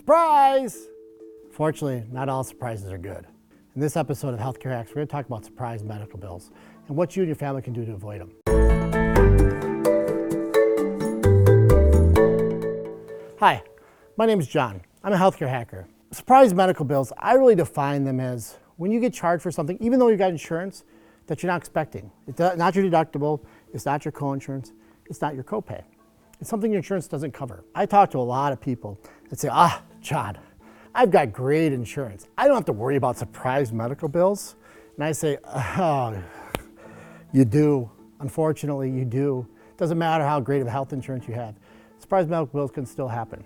Surprise! Fortunately, not all surprises are good. In this episode of Healthcare Hacks, we're going to talk about surprise medical bills and what you and your family can do to avoid them. Hi, my name is John. I'm a healthcare hacker. Surprise medical bills, I really define them as when you get charged for something, even though you've got insurance, that you're not expecting. It's not your deductible, it's not your co-insurance, it's not your copay. It's something your insurance doesn't cover. I talk to a lot of people that say, John, I've got great insurance. I don't have to worry about surprise medical bills. And I say, you do. Unfortunately, you do. It doesn't matter how great of health insurance you have. Surprise medical bills can still happen.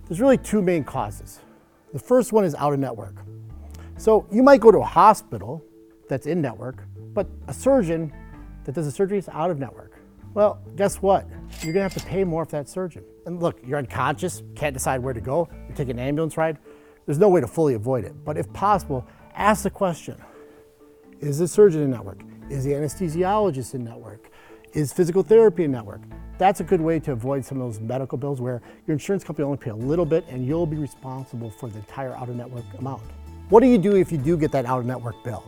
There's really two main causes. The first one is out of network. So you might go to a hospital that's in network, but a surgeon that does a surgery is out of network. Well, guess what? You're gonna have to pay more for that surgeon. And look, you're unconscious, can't decide where to go, you're taking an ambulance ride. There's no way to fully avoid it. But if possible, ask the question, is the surgeon in network? Is the anesthesiologist in network? Is physical therapy in network? That's a good way to avoid some of those medical bills where your insurance company will only pay a little bit and you'll be responsible for the entire out-of-network amount. What do you do if you do get that out-of-network bill?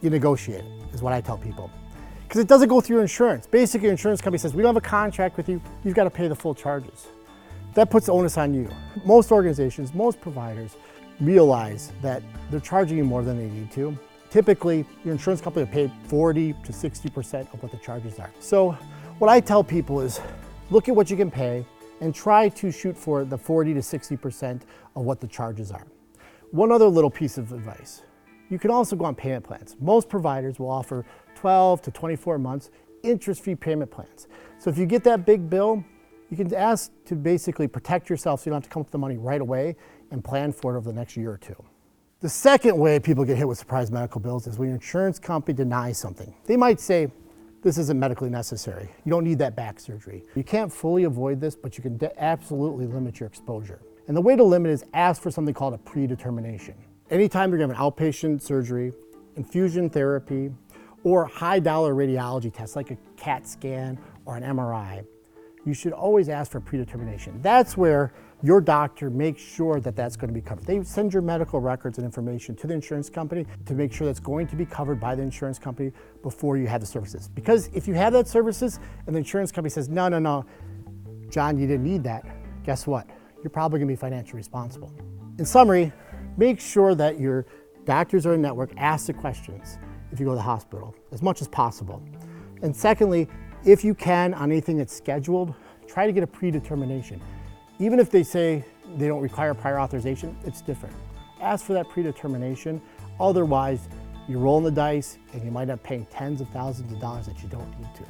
You negotiate it, is what I tell people. Because it doesn't go through your insurance. Basically, your insurance company says, we don't have a contract with you, you've got to pay the full charges. That puts the onus on you. Most organizations, most providers realize that they're charging you more than they need to. Typically, your insurance company will pay 40 to 60% of what the charges are. So what I tell people is look at what you can pay and try to shoot for the 40 to 60% of what the charges are. One other little piece of advice. You can also go on payment plans. Most providers will offer 12 to 24 months interest-free payment plans. So if you get that big bill, you can ask to basically protect yourself so you don't have to come up with the money right away and plan for it over the next year or two. The second way people get hit with surprise medical bills is when your insurance company denies something. They might say, this isn't medically necessary. You don't need that back surgery. You can't fully avoid this, but you can absolutely limit your exposure. And the way to limit is ask for something called a predetermination. Anytime you're gonna have an outpatient surgery, infusion therapy, or high dollar radiology tests like a CAT scan or an MRI, you should always ask for predetermination. That's where your doctor makes sure that that's going to be covered. They send your medical records and information to the insurance company to make sure that's going to be covered by the insurance company before you have the services. Because if you have that services and the insurance company says, no, John, you didn't need that, guess what? You're probably going to be financially responsible. In summary, make sure that your doctors are in network, ask the questions if you go to the hospital as much as possible. And secondly, if you can, on anything that's scheduled, try to get a predetermination. Even if they say they don't require prior authorization, it's different. Ask for that predetermination. Otherwise, you're rolling the dice and you might end up paying tens of thousands of dollars that you don't need to.